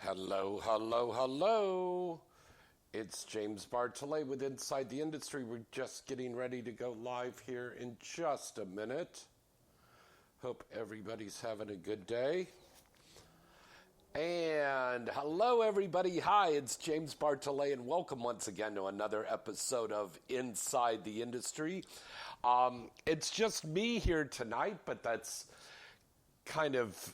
Hello, hello, hello. It's James Bartholet with Inside the Industry. We're just getting ready to go live here in just a minute. Hope everybody's having a good day. And hello, everybody. Hi, it's James Bartholet, and welcome once again to another episode of Inside the Industry. It's just me here tonight, but that's kind of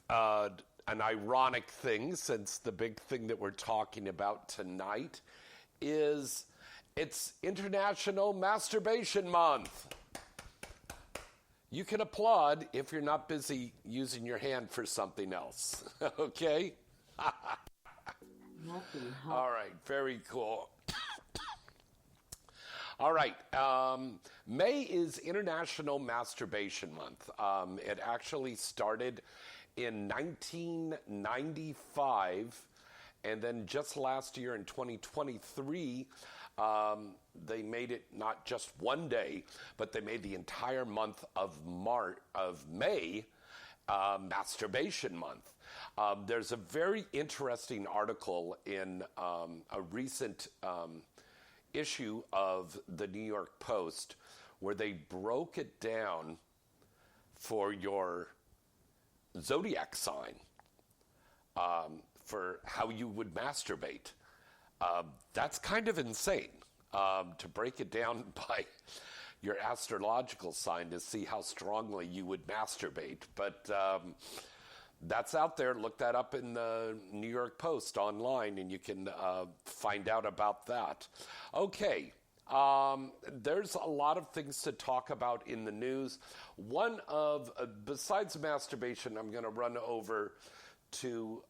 an ironic thing, since the big thing that we're talking about tonight is it's International Masturbation Month. You can applaud if you're not busy using your hand for something else. Okay? All right, very cool. All right, May is International Masturbation Month. It actually started in 1995, and then just last year in 2023, they made it not just one day, but they made the entire month of May Masturbation Month. There's a very interesting article in a recent issue of the New York Post where they broke it down for your zodiac sign, for how you would masturbate. That's kind of insane, to break it down by your astrological sign to see how strongly you would masturbate. But that's out there. Look that up in the New York Post online, and you can find out about that. Okay. There's a lot of things to talk about in the news. One of, besides masturbation, I'm going to run over to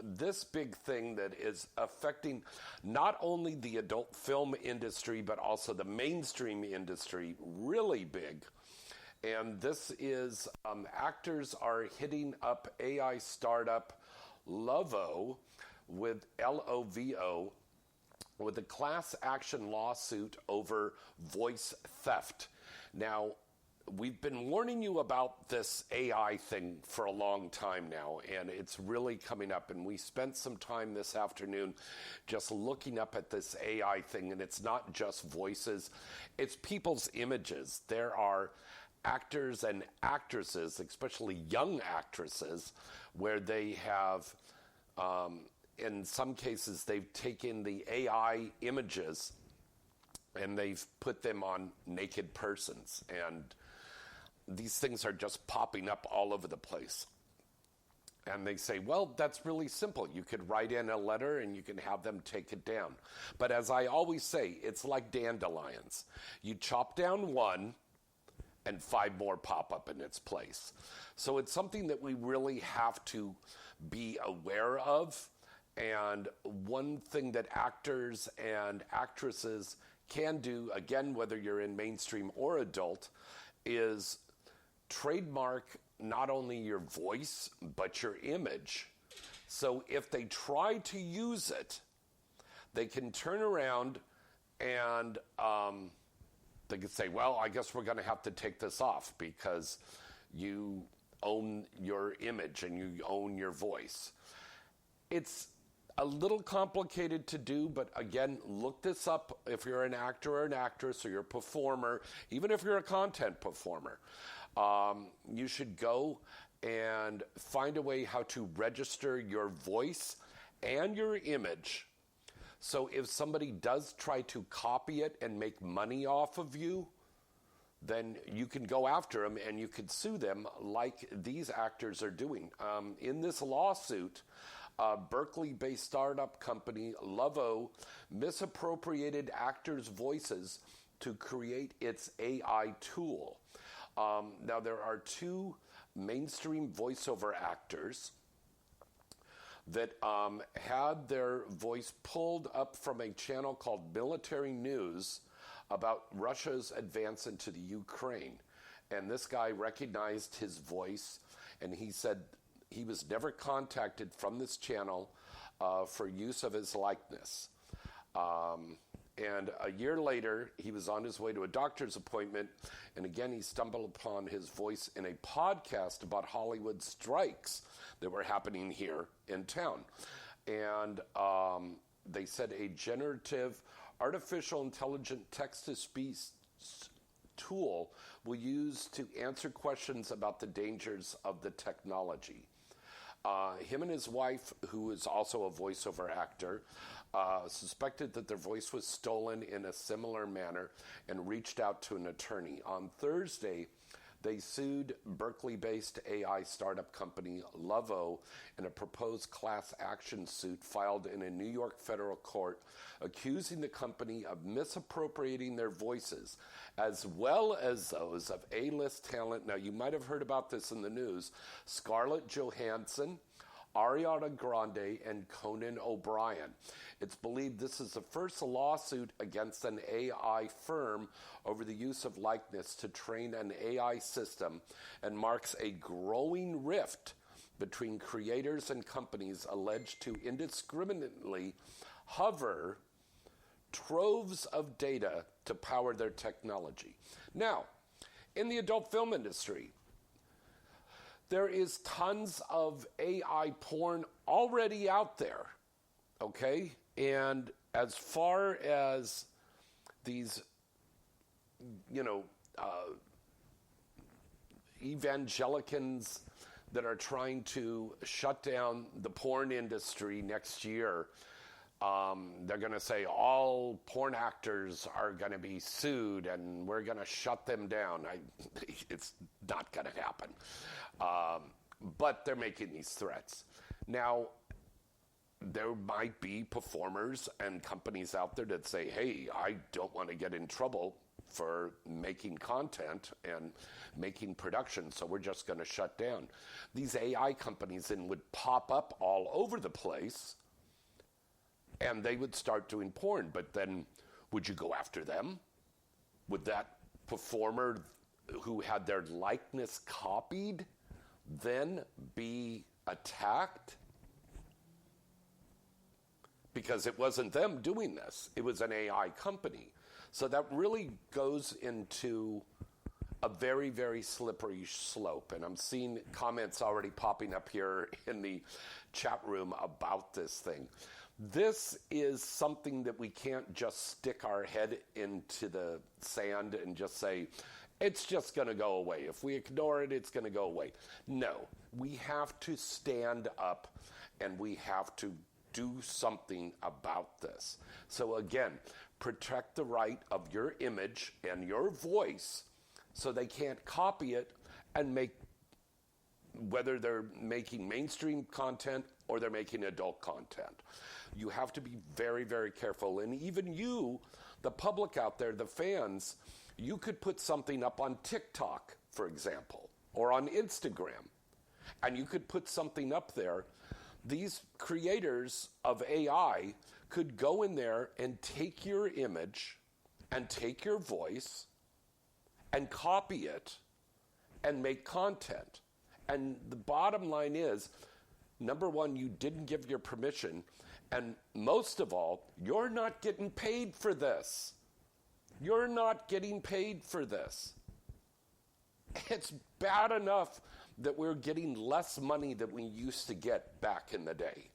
this big thing that is affecting not only the adult film industry, but also the mainstream industry, really big. And this is actors are hitting up AI startup Lovo with L-O-V-O with a class action lawsuit over voice theft. Now, we've been warning you about this AI thing for a long time now, and it's really coming up. And we spent some time this afternoon just looking up at this AI thing, and it's not just voices, it's people's images. There are actors and actresses, especially young actresses, where they have in some cases, they've taken the AI images and they've put them on naked persons. And these things are just popping up all over the place. And they say, well, that's really simple. You could write in a letter and you can have them take it down. But as I always say, it's like dandelions. You chop down one and 5 more pop up in its place. So it's something that we really have to be aware of. And one thing that actors and actresses can do, again, whether you're in mainstream or adult, is trademark not only your voice, but your image. So if they try to use it, they can turn around and they can say, well, I guess we're going to have to take this off because you own your image and you own your voice. It's a little complicated to do, but again, look this up if you're an actor or an actress or you're a performer, even if you're a content performer. You should go and find a way how to register your voice and your image. So if somebody does try to copy it and make money off of you, then you can go after them and you can sue them like these actors are doing. In this lawsuit, Berkeley-based startup company Lovo misappropriated actors' voices to create its AI tool. Now, there are 2 mainstream voiceover actors that had their voice pulled up from a channel called Military News about Russia's advance into the Ukraine. And this guy recognized his voice, and he said he was never contacted from this channel for use of his likeness. And a year later, he was on his way to a doctor's appointment, and again, he stumbled upon his voice in a podcast about Hollywood strikes that were happening here in town. and they said a generative artificial intelligent text-to-speech tool will use to answer questions about the dangers of the technology. Him and his wife, who is also a voiceover actor, suspected that their voice was stolen in a similar manner and reached out to an attorney. On Thursday, they sued Berkeley-based AI startup company Lovo in a proposed class action suit filed in a New York federal court, accusing the company of misappropriating their voices, as well as those of A-list talent. Now, you might have heard about this in the news. Scarlett Johansson, Ariana Grande, and Conan O'Brien. It's believed this is the first lawsuit against an AI firm over the use of likeness to train an AI system, and marks a growing rift between creators and companies alleged to indiscriminately hover troves of data to power their technology. Now, in the adult film industry, there is tons of AI porn already out there, okay? And as far as these, evangelicans that are trying to shut down the porn industry next year, they're going to say all porn actors are going to be sued and we're going to shut them down. It's not going to happen. But they're making these threats. Now, there might be performers and companies out there that say, hey, I don't want to get in trouble for making content and making production, so we're just going to shut down. These AI companies then would pop up all over the place, and they would start doing porn. But then, would you go after them? Would that performer who had their likeness copied then be attacked? Because it wasn't them doing this. It was an AI company. So that really goes into a very, very slippery slope. And I'm seeing comments already popping up here in the chat room about this thing. This is something that we can't just stick our head into the sand and just say, it's just going to go away. If we ignore it, it's going to go away. No, we have to stand up and we have to do something about this. So again, protect the right of your image and your voice so they can't copy it and make, whether they're making mainstream content or they're making adult content. You have to be very, very careful. And even you, the public out there, the fans, you could put something up on TikTok, for example, or on Instagram, and you could put something up there. These creators of AI could go in there and take your image and take your voice and copy it and make content. And the bottom line is, number one, you didn't give your permission, and most of all, you're not getting paid for this. You're not getting paid for this. It's bad enough that we're getting less money than we used to get back in the day,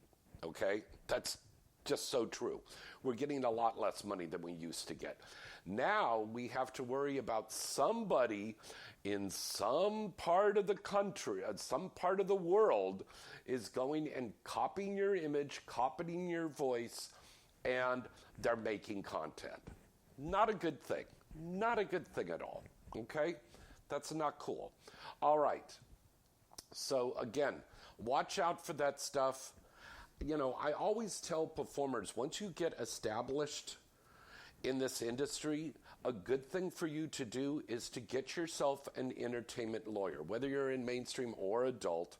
okay? That's just so true. We're getting a lot less money than we used to get. Now we have to worry about somebody in some part of the country, some part of the world, is going and copying your image, copying your voice, and they're making content. Not a good thing. Not a good thing at all, okay? That's not cool. All right. So again, watch out for that stuff. I always tell performers, once you get established in this industry, a good thing for you to do is to get yourself an entertainment lawyer. Whether you're in mainstream or adult,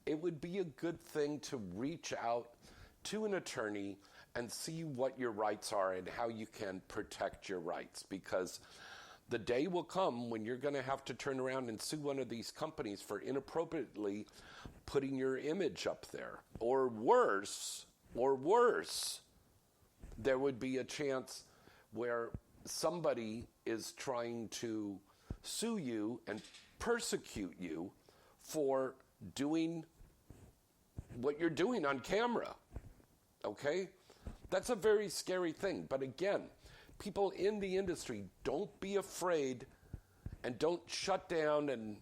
it would be a good thing to reach out to an attorney and see what your rights are and how you can protect your rights. Because the day will come when you're going to have to turn around and sue one of these companies for inappropriately putting your image up there. Or worse, there would be a chance where somebody is trying to sue you and persecute you for doing what you're doing on camera. okay? That's a very scary thing. But again, people in the industry, don't be afraid and don't shut down and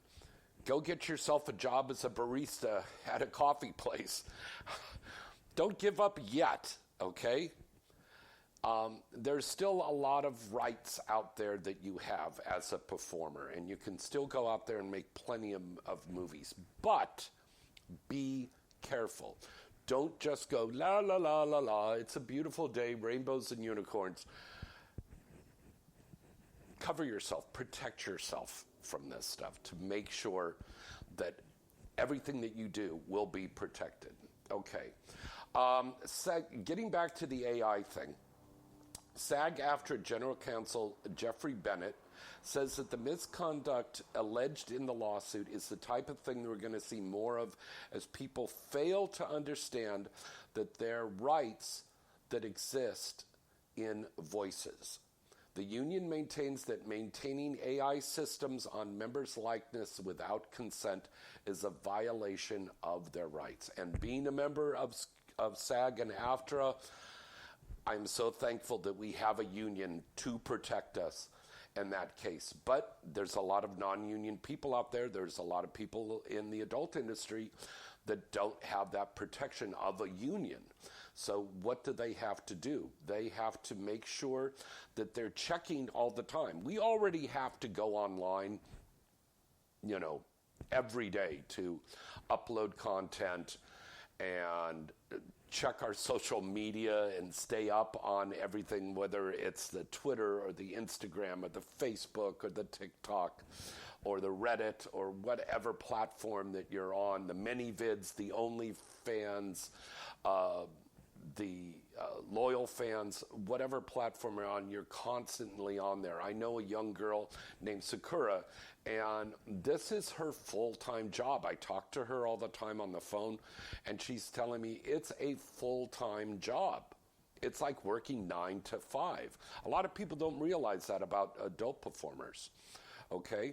go get yourself a job as a barista at a coffee place. Don't give up yet, okay? There's still a lot of rights out there that you have as a performer, and you can still go out there and make plenty of movies. But be careful. Don't just go, la, la, la, la, la, it's a beautiful day, rainbows and unicorns. Cover yourself, protect yourself from this stuff to make sure that everything that you do will be protected. Okay. Getting back to the AI thing, SAG-AFTRA General Counsel Jeffrey Bennett says that the misconduct alleged in the lawsuit is the type of thing we're going to see more of as people fail to understand that there are rights that exist in voices. The union maintains that maintaining AI systems on members' likeness without consent is a violation of their rights. And being a member of SAG and AFTRA, I'm so thankful that we have a union to protect us in that case. But there's a lot of non-union people out there. There's a lot of people in the adult industry that don't have that protection of a union. So what do they have to do? They have to make sure that they're checking all the time. We already have to go online, every day to upload content and check our social media and stay up on everything, whether it's the Twitter or the Instagram or the Facebook or the TikTok or the Reddit or whatever platform that you're on, the ManyVids, the OnlyFans, the loyal fans, whatever platform you're on, you're constantly on there. I know a young girl named Sakura, and this is her full-time job. I talk to her all the time on the phone, and she's telling me it's a full-time job. It's like working 9 to 5. A lot of people don't realize that about adult performers, okay?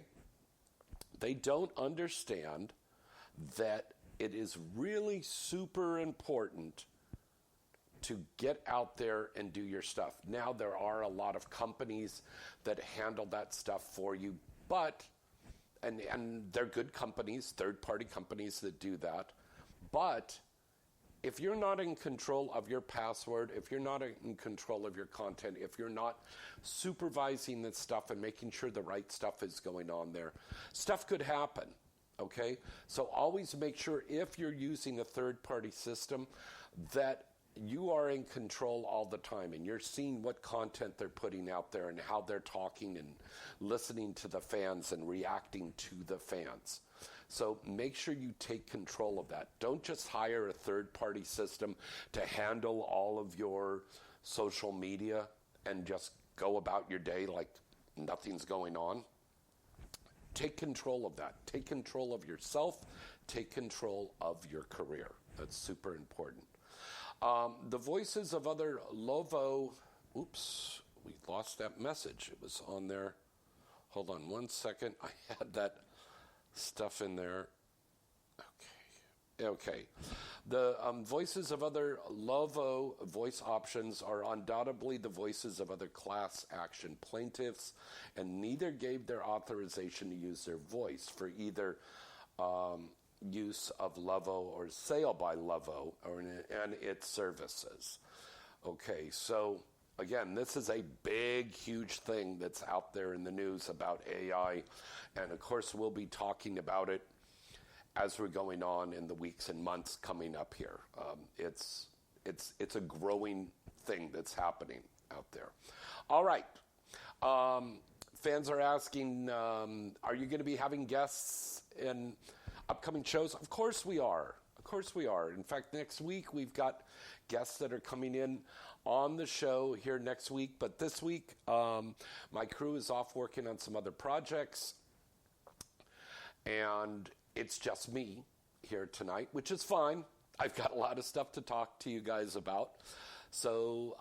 They don't understand that it is really super important to get out there and do your stuff. Now, there are a lot of companies that handle that stuff for you, but, and they're good companies, third-party companies that do that, but if you're not in control of your password, if you're not in control of your content, if you're not supervising this stuff and making sure the right stuff is going on there, stuff could happen, okay? So always make sure if you're using a third-party system that you are in control all the time and you're seeing what content they're putting out there and how they're talking and listening to the fans and reacting to the fans. So make sure you take control of that. Don't just hire a third-party system to handle all of your social media and just go about your day like nothing's going on. Take control of that. Take control of yourself. Take control of your career. That's super important. The voices of other Lovo, oops, we lost that message. It was on there. Hold on one second. I had that stuff in there. Okay. The voices of other Lovo voice options are undoubtedly the voices of other class action plaintiffs, and neither gave their authorization to use their voice for either use of Lovo or sale by Lovo and its services. Okay, so again, this is a big, huge thing that's out there in the news about AI, and of course we'll be talking about it as we're going on in the weeks and months coming up here. It's a growing thing that's happening out there. All right. Fans are asking, are you going to be having guests in upcoming shows? Of course we are. Of course we are. In fact, next week we've got guests that are coming in on the show here next week. But this week, my crew is off working on some other projects. And it's just me here tonight, which is fine. I've got a lot of stuff to talk to you guys about. So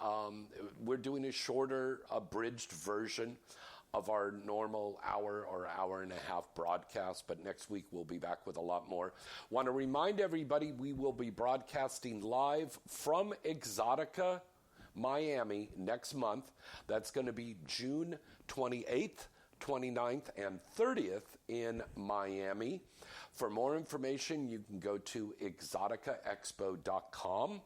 we're doing a shorter, abridged version of our normal hour or hour and a half broadcast, but next week we'll be back with a lot more. Want to remind everybody we will be broadcasting live from Exotica, Miami next month. That's going to be June 28th, 29th, and 30th in Miami. For more information, you can go to exoticaexpo.com.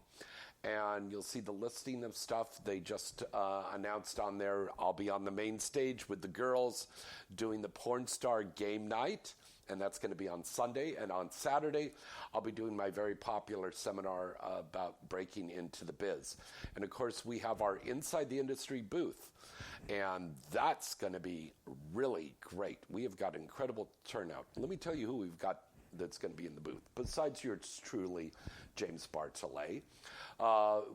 And you'll see the listing of stuff they just announced on there. I'll be on the main stage with the girls doing the Porn Star Game Night, and that's going to be on Sunday. And on Saturday, I'll be doing my very popular seminar about breaking into the biz. And of course, we have our Inside the Industry booth, and that's going to be really great. We have got incredible turnout. Let me tell you who we've got that's going to be in the booth. Besides yours truly, James Bartholet,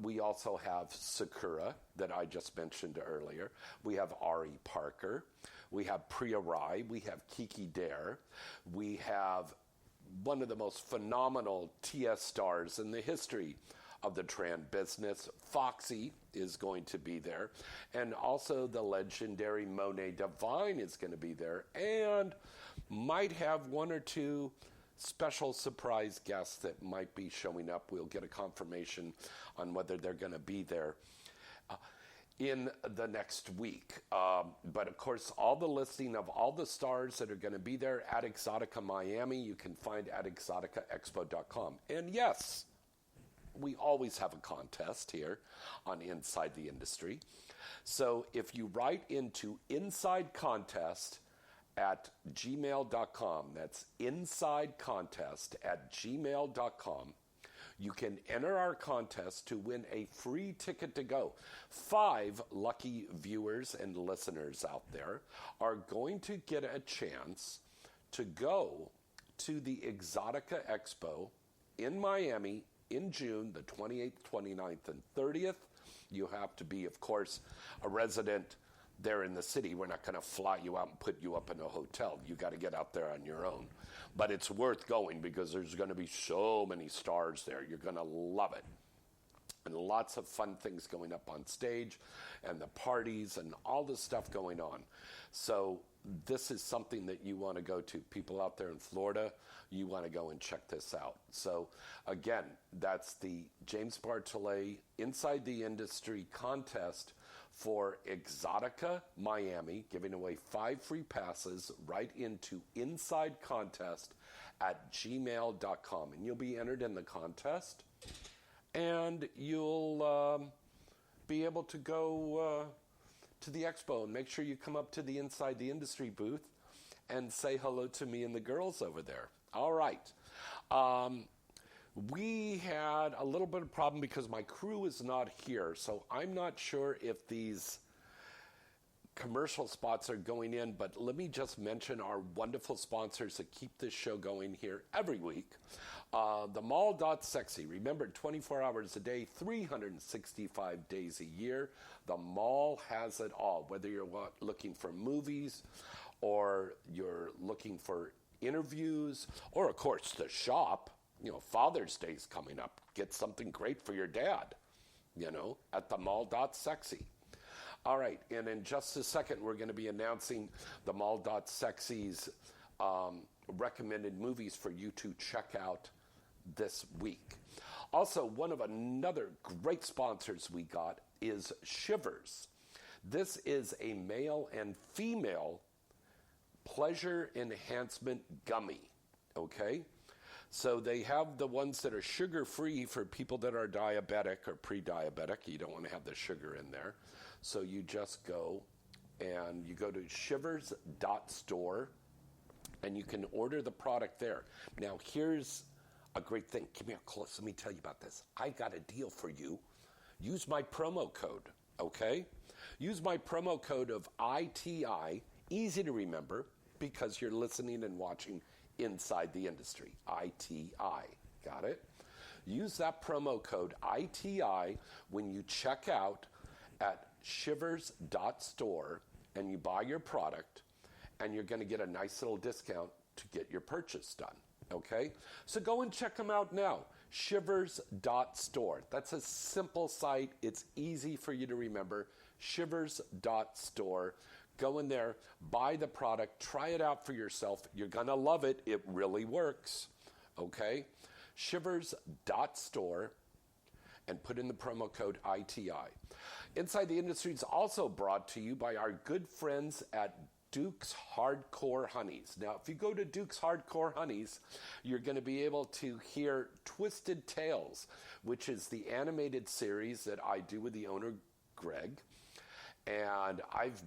we also have Sakura that I just mentioned earlier. We have Ari Parker. We have Priya Rai. We have Kiki Dare. We have one of the most phenomenal TS stars in the history of the trans business. Foxy is going to be there. And also the legendary Monet Divine is going to be there. And might have one or two special surprise guests that might be showing up. We'll get a confirmation on whether they're going to be there in the next week. But of course, all the listing of all the stars that are going to be there at Exotica Miami, you can find at exoticaexpo.com. And yes, we always have a contest here on Inside the Industry. So if you write into Inside Contest at gmail.com, that's insidecontest@gmail.com, you can enter our contest to win a free ticket to go. 5 lucky viewers and listeners out there are going to get a chance to go to the Exotica Expo in Miami in June, the 28th, 29th, and 30th. You have to be, of course, a resident there in the city. We're not going to fly you out and put you up in a hotel. You got to get out there on your own. But it's worth going because there's going to be so many stars there. You're going to love it. And lots of fun things going up on stage and the parties and all the stuff going on. So this is something that you want to go to. People out there in Florida, you want to go and check this out. So again, that's the James Bartholet Inside the Industry contest for Exotica Miami, giving away 5 free passes right into Inside Contest at gmail.com. And you'll be entered in the contest, and you'll be able to go to the expo, and make sure you come up to the Inside the Industry booth and say hello to me and the girls over there. All right. We had a little bit of problem because my crew is not here, so I'm not sure if these commercial spots are going in, but let me just mention our wonderful sponsors that keep this show going here every week. The Mall.Sexy. Remember, 24 hours a day, 365 days a year. The Mall has it all, whether you're looking for movies or you're looking for interviews or, of course, the shop. You know, Father's Day's coming up. Get something great for your dad, you know, at the Mall.Sexy. All right, and in just a second, we're going to be announcing the Mall.Sexy's recommended movies for you to check out this week. Also, another great sponsors we got is Shivers. This is a male and female pleasure enhancement gummy, okay? So they have the ones that are sugar-free for people that are diabetic or pre-diabetic. You don't want to have the sugar in there. So you just go and you go to shivers.store and you can order the product there. Now, here's a great thing. Come here close. Let me tell you about this. I got a deal for you. Use my promo code, okay? Use my promo code of ITI, easy to remember because you're listening and watching Inside the Industry, ITI. Got it? Use that promo code ITI when you check out at shivers.store and you buy your product, and you're going to get a nice little discount to get your purchase done. Okay? So go and check them out now. Shivers.store. That's a simple site. It's easy for you to remember. Shivers.store. Go in there, buy the product, try it out for yourself. You're going to love it. It really works. Okay? Shivers.store and put in the promo code ITI. Inside the Industry is also brought to you by our good friends at Duke's Hardcore Honeys. Now, if you go to Duke's Hardcore Honeys, you're going to be able to hear Twisted Tales, which is the animated series that I do with the owner, Greg. And I've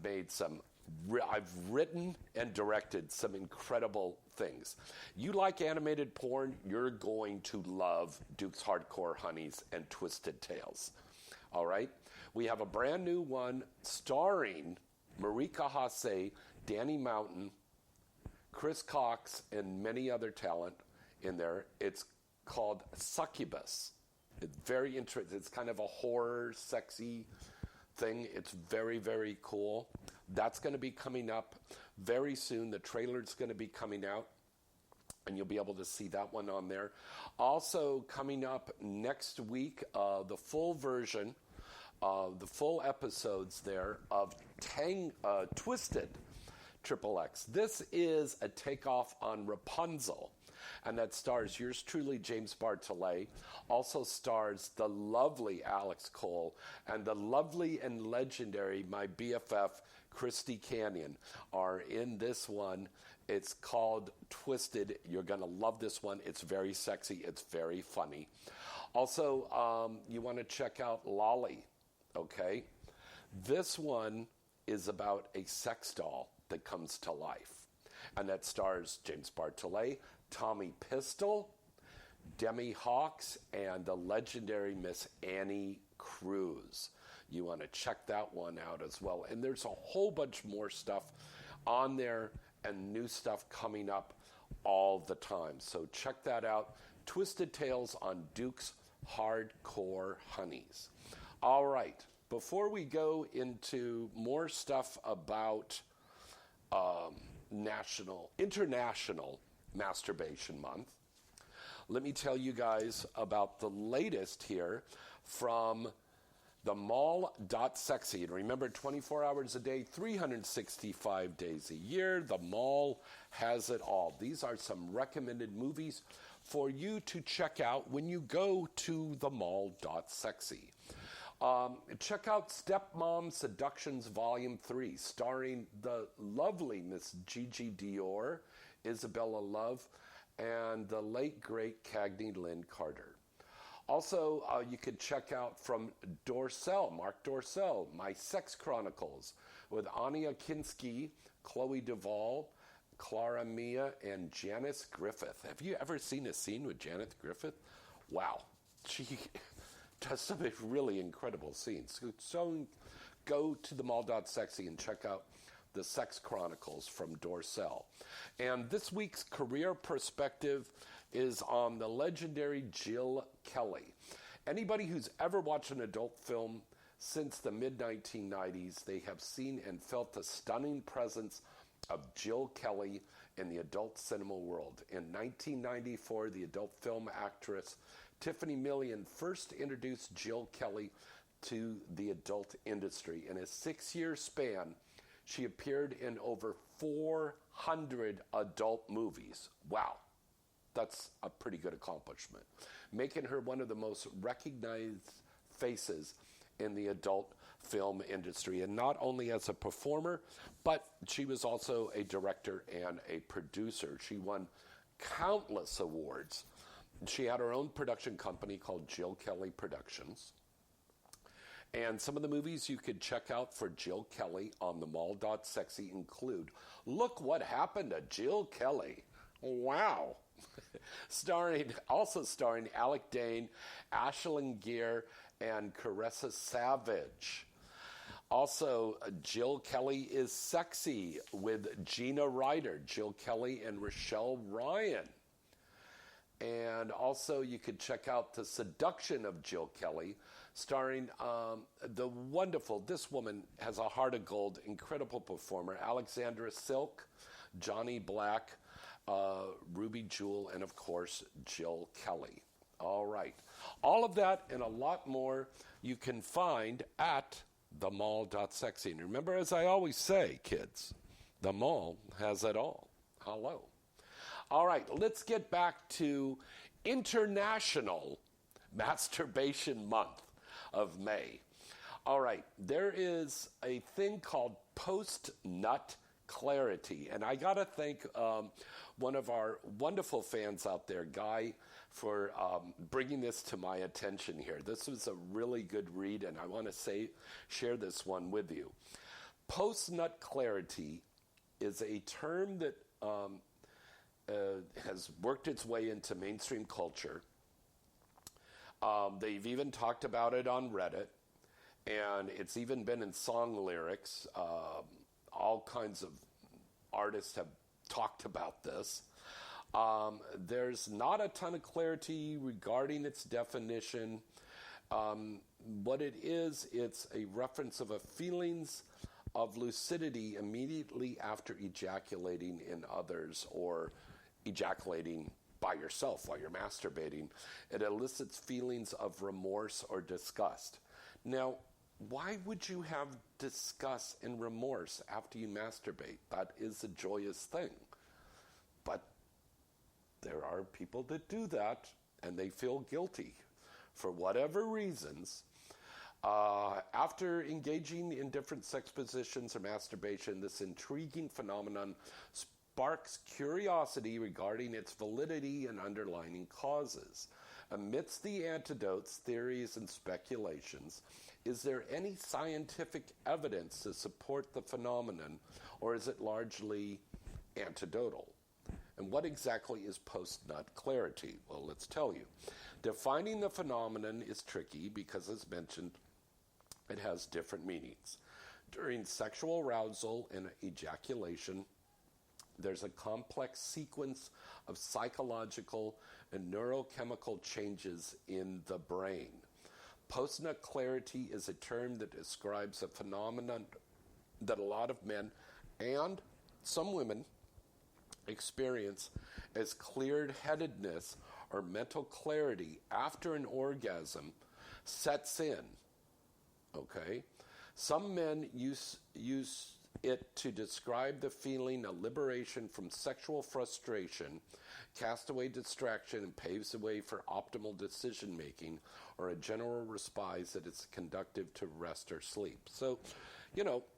written and directed some incredible things. You like animated porn, you're going to love Duke's Hardcore Honeys and Twisted Tales. All right? We have a brand new one starring Marika Hase, Danny Mountain, Chris Cox, and many other talent in there. It's called Succubus. It's very interesting. It's kind of a horror, sexy thing. It's very, very cool. That's going to be coming up very soon. The trailer's going to be coming out, and you'll be able to see that one on there. Also coming up next week, the full version, the full episodes there of Twisted XXX. This is a takeoff on Rapunzel, and that stars yours truly, James Bartholet. Also stars the lovely Alex Cole and the lovely and legendary my BFF, Christy Canyon, are in this one. It's called Twisted. You're going to love this one. It's very sexy. It's very funny. Also, you want to check out Lolly, okay? This one is about a sex doll that comes to life. And that stars James Bartholet, Tommy Pistol, Demi Hawks, and the legendary Miss Annie Cruz. You want to check that one out as well. And there's a whole bunch more stuff on there and new stuff coming up all the time. So check that out. Twisted Tales on Duke's Hardcore Honeys. All right. Before we go into more stuff about International Masturbation Month, let me tell you guys about the latest here from the mall.sexy. And remember, 24 hours a day, 365 days a year, the mall has it all. These are some recommended movies for you to check out when you go to the mall.sexy. Check out Stepmom Seductions Volume 3, starring the lovely Miss Gigi Dior, Isabella Love, and the late, great Cagney Lynn Carter. Also, you could check out from Mark Dorcel, My Sex Chronicles, with Anya Kinski, Chloe Duvall, Clara Mia, and Janice Griffith. Have you ever seen a scene with Janice Griffith? Wow. She does some really incredible scenes. So go to the mall.sexy and check out the Sex Chronicles from Dorcel. And this week's career perspective is on the legendary Jill Kelly. Anybody who's ever watched an adult film since the mid-1990s, they have seen and felt the stunning presence of Jill Kelly in the adult cinema world. In 1994, the adult film actress Tiffany Million first introduced Jill Kelly to the adult industry. In a 6-year span, she appeared in over 400 adult movies. Wow, that's a pretty good accomplishment, making her one of the most recognized faces in the adult film industry. And not only as a performer, but she was also a director and a producer. She won countless awards. She had her own production company called Jill Kelly Productions. And some of the movies you could check out for Jill Kelly on the mall.sexy include Look What Happened to Jill Kelly. Wow. Also starring Alec Dane, Ashlyn Gear, and Caressa Savage. Also, Jill Kelly is Sexy with Gina Ryder, Jill Kelly, and Rochelle Ryan. And also, you could check out The Seduction of Jill Kelly, starring the wonderful, this woman has a heart of gold, incredible performer, Alexandra Silk, Johnny Black, Ruby Jewell, and of course, Jill Kelly. All right. All of that and a lot more you can find at themall.sexy. And remember, as I always say, kids, the mall has it all. Hello. All right, let's get back to International Masturbation Month of May. All right, there is a thing called post-nut clarity. And I got to thank one of our wonderful fans out there, Guy, for bringing this to my attention here. This was a really good read, and I want to share this one with you. Post-nut clarity is a term that has worked its way into mainstream culture. They've even talked about it on Reddit, and it's even been in song lyrics. All kinds of artists have talked about this. There's not a ton of clarity regarding its definition. What it is, it's a reference of a feelings of lucidity immediately after ejaculating in others or ejaculating by yourself while you're masturbating. It elicits feelings of remorse or disgust. Now, why would you have disgust and remorse after you masturbate? That is a joyous thing. But there are people that do that, and they feel guilty for whatever reasons. After engaging in different sex positions or masturbation, this intriguing phenomenon sparks curiosity regarding its validity and underlying causes. Amidst the anecdotes, theories, and speculations, is there any scientific evidence to support the phenomenon, or is it largely anecdotal? And what exactly is post-nut clarity? Well, let's tell you. Defining the phenomenon is tricky because, as mentioned, it has different meanings. During sexual arousal and ejaculation, there's a complex sequence of psychological and neurochemical changes in the brain. Post-nut clarity is a term that describes a phenomenon that a lot of men and some women experience as clear-headedness or mental clarity after an orgasm sets in. Okay? Some men use it to describe the feeling of liberation from sexual frustration, cast away distraction, and paves the way for optimal decision-making, or a general respite that is conducive to rest or sleep. So,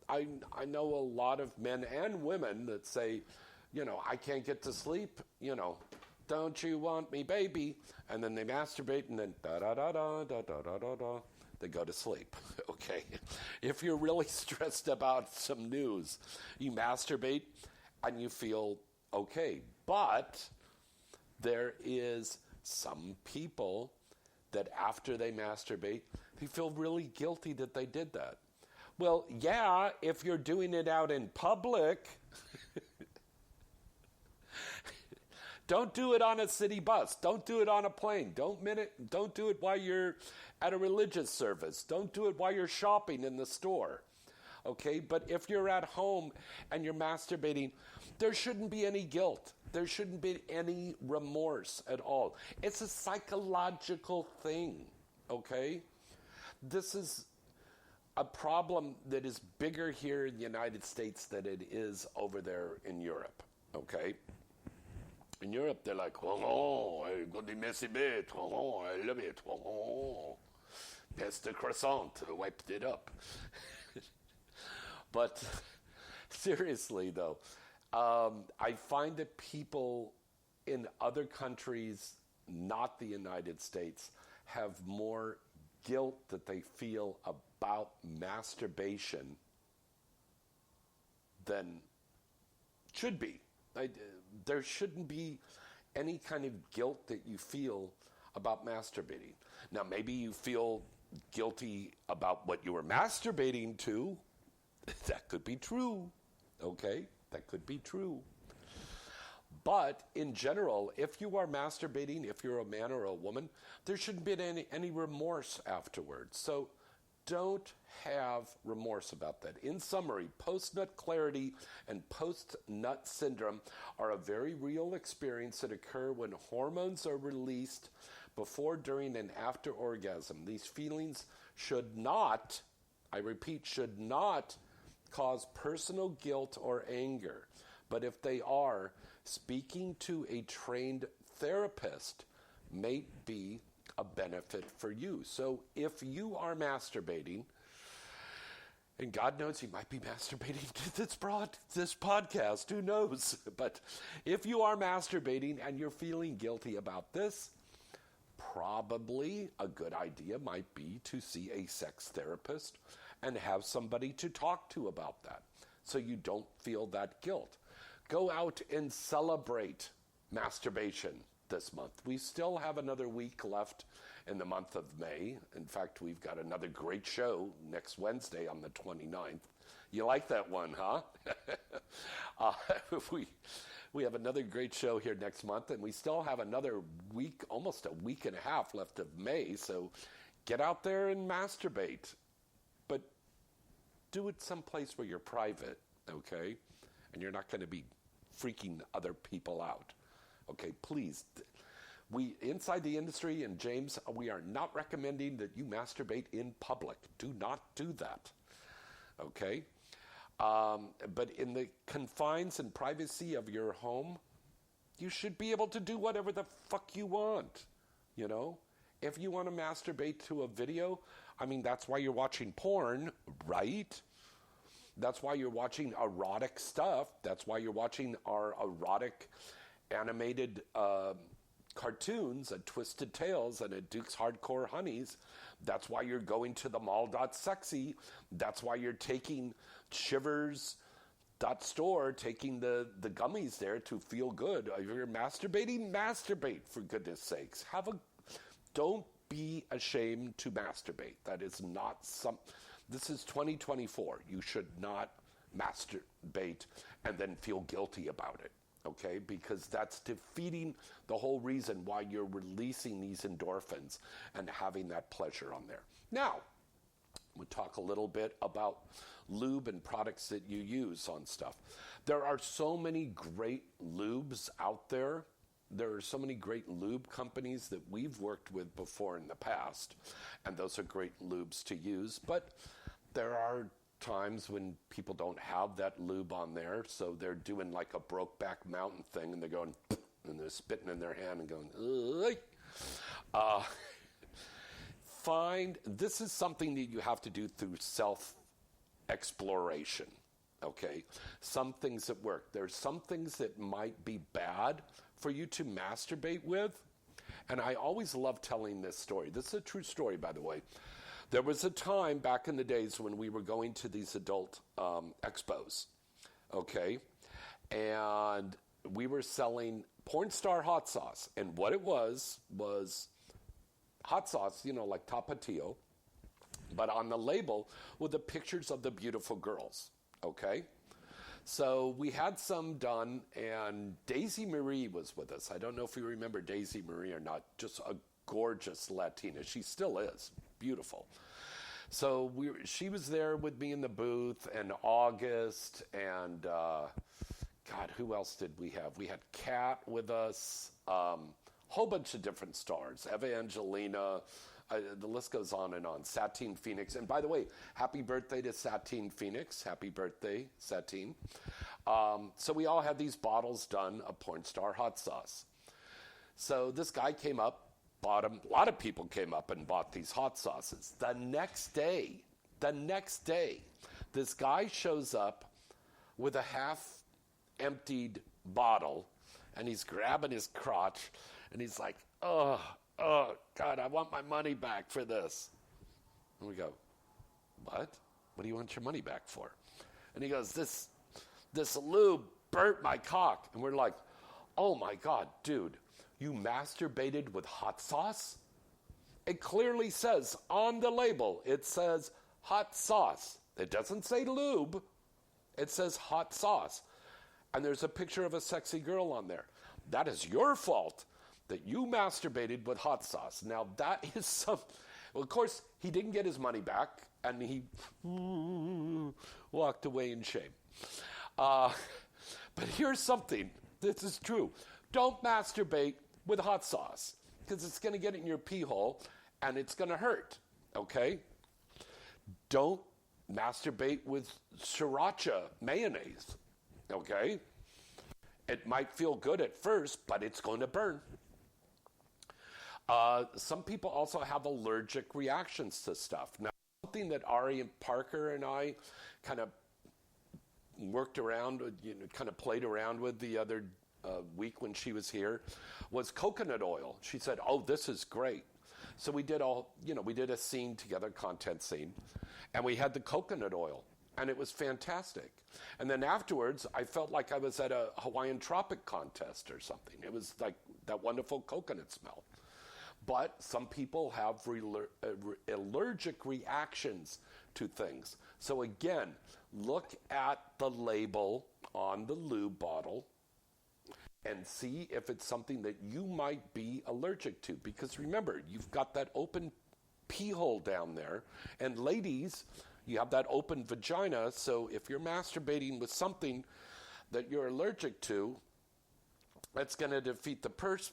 I know a lot of men and women that say, I can't get to sleep, don't you want me, baby? And then they masturbate, and then da-da-da-da, they go to sleep, okay? If you're really stressed about some news, you masturbate and you feel okay. But there is some people that after they masturbate, they feel really guilty that they did that. Well, yeah, if you're doing it out in public, don't do it on a city bus. Don't do it on a plane. Don't do it while you're at a religious service. Don't do it while you're shopping in the store. Okay? But if you're at home and you're masturbating, there shouldn't be any guilt. There shouldn't be any remorse at all. It's a psychological thing. Okay? This is a problem that is bigger here in the United States than it is over there in Europe. Okay? In Europe, they're like, oh, I got the messy bit, oh, I love it, oh, past the croissant, wiped it up. But seriously, though, I find that people in other countries, not the United States, have more guilt that they feel about masturbation than should be. There shouldn't be any kind of guilt that you feel about masturbating. Now, maybe you feel guilty about what you were masturbating to. That could be true, okay? That could be true. But in general, if you are masturbating, if you're a man or a woman, there shouldn't be any remorse afterwards. So don't have remorse about that. In summary, post-nut clarity and post-nut syndrome are a very real experience that occur when hormones are released before, during, and after orgasm. These feelings should not, I repeat, should not cause personal guilt or anger. But if they are, speaking to a trained therapist may be a benefit for you. So if you are masturbating, and God knows you might be masturbating to this podcast, who knows? But if you are masturbating and you're feeling guilty about this, probably a good idea might be to see a sex therapist and have somebody to talk to about that so you don't feel that guilt. Go out and celebrate masturbation this month. We still have another week left in the month of May. In fact, we've got another great show next Wednesday on the 29th. You like that one, huh? We have another great show here next month, and we still have another week, almost a week and a half left of May, so get out there and masturbate. But do it someplace where you're private, okay? And you're not going to be freaking other people out. Okay, please. We, inside the industry, and James, we are not recommending that you masturbate in public. Do not do that. Okay? But in the confines and privacy of your home, you should be able to do whatever the fuck you want. You know? If you want to masturbate to a video, I mean, that's why you're watching porn, right? That's why you're watching erotic stuff. That's why you're watching our erotic animated cartoons at Twisted Tales and at Duke's Hardcore Honeys. That's why you're going to the mall.sexy. That's why you're taking Shivers.store, taking the gummies there to feel good. If you're masturbating, masturbate, for goodness sakes. Don't be ashamed to masturbate. That is not this is 2024. You should not masturbate and then feel guilty about it. Okay, because that's defeating the whole reason why you're releasing these endorphins and having that pleasure on there. Now, we'll talk a little bit about lube and products that you use on stuff. There are so many great lubes out there. There are so many great lube companies that we've worked with before in the past, and those are great lubes to use. But there are times when people don't have that lube on there, so they're doing like a Brokeback Mountain thing, and they're going, and they're spitting in their hand and going, this is something that you have to do through self-exploration, okay? Some things that work. There's some things that might be bad for you to masturbate with, and I always love telling this story. This is a true story, by the way. There was a time back in the days when we were going to these adult expos, okay? And we were selling porn star hot sauce. And what it was hot sauce, you know, like Tapatio, but on the label were the pictures of the beautiful girls, okay? So we had some done, and Daisy Marie was with us. I don't know if you remember Daisy Marie or not. Just a gorgeous Latina. She still is. Beautiful. So she was there with me in the booth, and August, and God, who else did we have? We had Kat with us, whole bunch of different stars, Eva Angelina, the list goes on and on, Satine Phoenix. And by the way, happy birthday to Satine Phoenix. Happy birthday, Satine. So we all had these bottles done of porn star hot sauce. So this guy came up, bought them. A lot of people came up and bought these hot sauces. The next day, this guy shows up with a half-emptied bottle, and he's grabbing his crotch, and he's like, oh, God, I want my money back for this. And we go, what? What do you want your money back for? And he goes, this lube burnt my cock. And we're like, oh, my God, dude. You masturbated with hot sauce? It clearly says on the label, it says hot sauce. It doesn't say lube. It says hot sauce. And there's a picture of a sexy girl on there. That is your fault that you masturbated with hot sauce. Now that is well, of course, he didn't get his money back, and he walked away in shame. But here's something. This is true. Don't masturbate with hot sauce, because it's going to get in your pee hole and it's going to hurt, okay? Don't masturbate with sriracha mayonnaise, okay? It might feel good at first, but it's going to burn. Some people also have allergic reactions to stuff. Now, something that Ari Parker and I kind of worked around, kind of played around with the other week when she was here, was coconut oil. She said, "Oh, this is great." So we did a scene together, content scene, and we had the coconut oil, and it was fantastic. And then afterwards, I felt like I was at a Hawaiian tropic contest or something. It was like that wonderful coconut smell. But some people have allergic reactions to things. So again, look at the label on the lube bottle and see if it's something that you might be allergic to. Because remember, you've got that open pee hole down there. And ladies, you have that open vagina. So if you're masturbating with something that you're allergic to, that's going to defeat the purpose,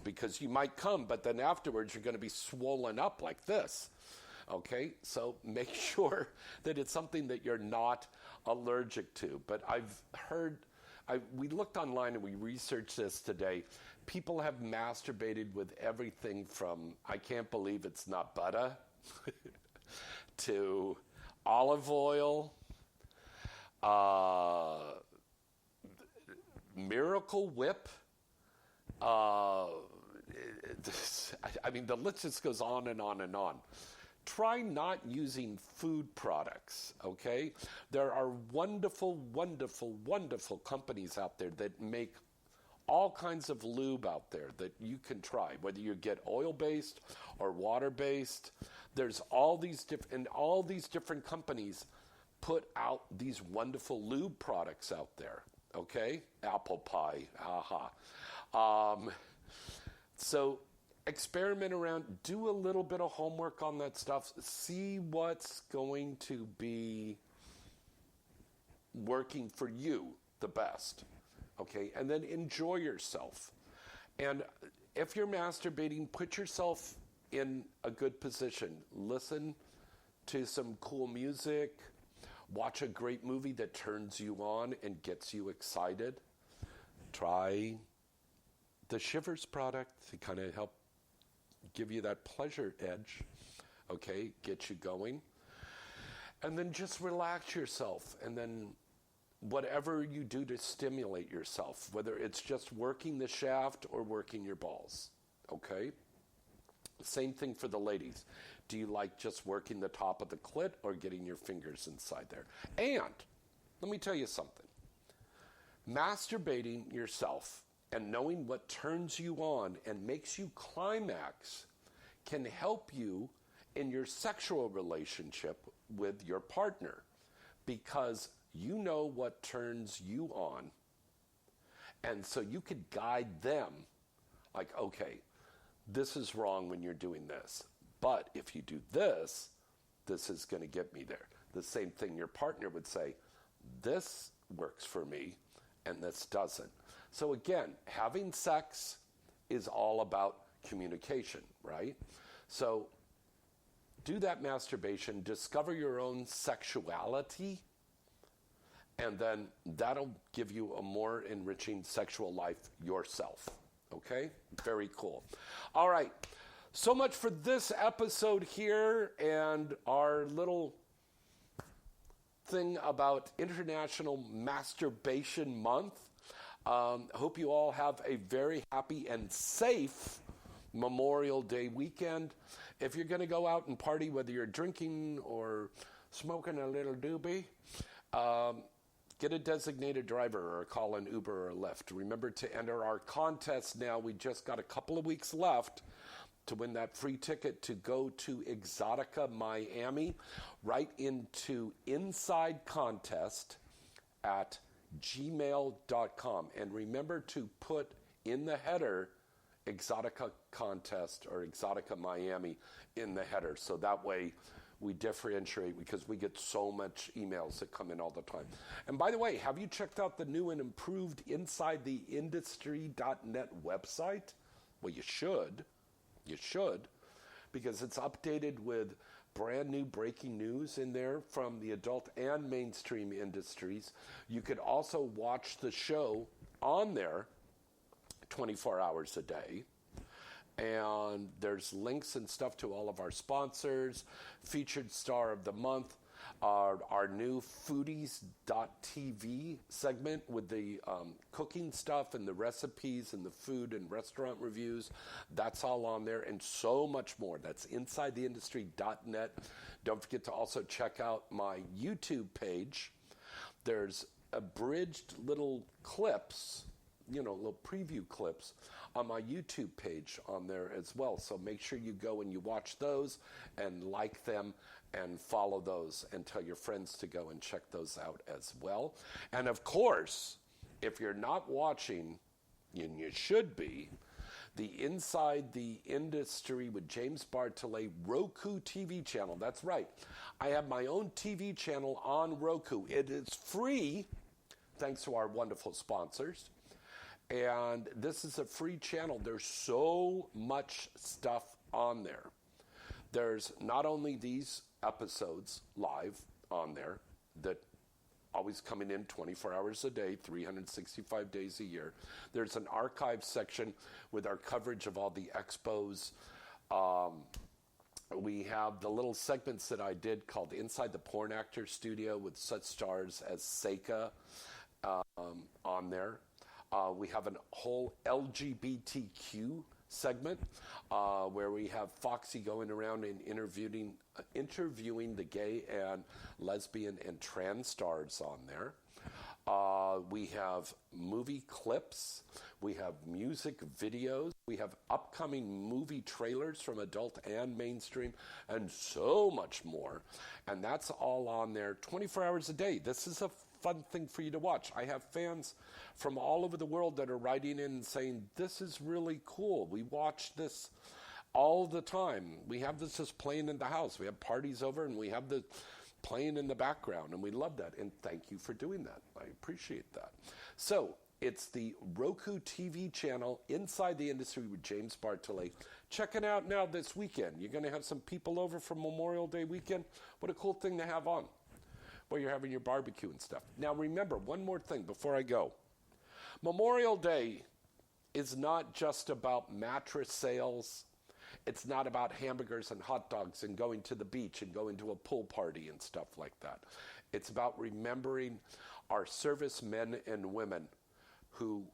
because you might come, but then afterwards you're going to be swollen up like this. Okay, so make sure that it's something that you're not allergic to. But I've heard, we looked online and we researched this today. People have masturbated with everything from, I can't believe it's not butter, to olive oil, Miracle Whip. I mean, the list just goes on and on and on. Try not using food products, okay? There are wonderful, wonderful, wonderful companies out there that make all kinds of lube out there that you can try, whether you get oil-based or water-based. There's all these different companies put out these wonderful lube products out there, okay? Apple pie, so experiment around, do a little bit of homework on that stuff, see what's going to be working for you the best, okay? And then enjoy yourself. And if you're masturbating, put yourself in a good position. Listen to some cool music, watch a great movie that turns you on and gets you excited. Try the Shivers product to kind of help give you that pleasure edge, okay, get you going. And then just relax yourself. And then whatever you do to stimulate yourself, whether it's just working the shaft or working your balls, okay? Same thing for the ladies. Do you like just working the top of the clit or getting your fingers inside there? And let me tell you something. Masturbating yourself and knowing what turns you on and makes you climax can help you in your sexual relationship with your partner, because you know what turns you on, and so you could guide them like, okay, this is wrong when you're doing this, but if you do this, this is going to get me there. The same thing your partner would say, this works for me and this doesn't. So again, having sex is all about communication, right? So do that masturbation, discover your own sexuality, and then that'll give you a more enriching sexual life yourself, okay? Very cool. All right, so much for this episode here and our little thing about International Masturbation Month. Hope you all have a very happy and safe Memorial Day weekend. If you're going to go out and party, whether you're drinking or smoking a little doobie, get a designated driver or call an Uber or Lyft. Remember to enter our contest now. We just got a couple of weeks left to win that free ticket to go to Exotica Miami. Write into Inside Contest at gmail.com. And remember to put in the header Exotica Contest or Exotica Miami in the header. So that way we differentiate, because we get so much emails that come in all the time. And by the way, have you checked out the new and improved InsideTheIndustry.net website? Well, you should. You should, because it's updated with brand new breaking news in there from the adult and mainstream industries. You could also watch the show on there 24 hours a day. And there's links and stuff to all of our sponsors, featured star of the month, our new foodies.tv segment with the cooking stuff and the recipes and the food and restaurant reviews. That's all on there and so much more. That's insidetheindustry.net. Don't forget to also check out my YouTube page. There's abridged little clips, little preview clips on my YouTube page on there as well. So make sure you go and you watch those and like them and follow those and tell your friends to go and check those out as well. And of course, if you're not watching, and you should be, the Inside the Industry with James Bartholet Roku TV channel. That's right. I have my own TV channel on Roku. It is free, thanks to our wonderful sponsors. And this is a free channel. There's so much stuff on there. There's not only these episodes live on there that always coming in 24 hours a day, 365 days a year. There's an archive section with our coverage of all the expos. We have the little segments that I did called Inside the Porn Actor Studio with such stars as Seika on there. We have a whole LGBTQ segment where we have Foxy going around and interviewing the gay and lesbian and trans stars on there. We have movie clips. We have music videos. We have upcoming movie trailers from adult and mainstream and so much more. And that's all on there 24 hours a day. This is a fun thing for you to watch. I have fans from all over the world that are writing in and saying, this is really cool. We watch this all the time. We have this just playing in the house. We have parties over and we have the playing in the background, and we love that. And thank you for doing that. I appreciate that. So it's the Roku TV channel, Inside the Industry with James Bartholet. Check it out now this weekend. You're going to have some people over for Memorial Day weekend. What a cool thing to have on while you're having your barbecue and stuff. Now remember, one more thing before I go. Memorial Day is not just about mattress sales. It's not about hamburgers and hot dogs and going to the beach and going to a pool party and stuff like that. It's about remembering our servicemen and women who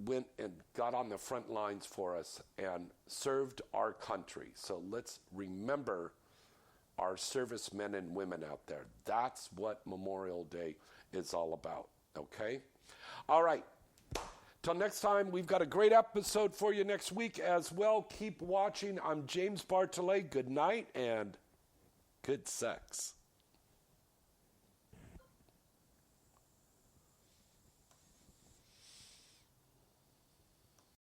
went and got on the front lines for us and served our country. So let's remember our servicemen and women out there. That's what Memorial Day is all about, okay? All right. Till next time, we've got a great episode for you next week as well. Keep watching. I'm James Bartholet. Good night and good sex.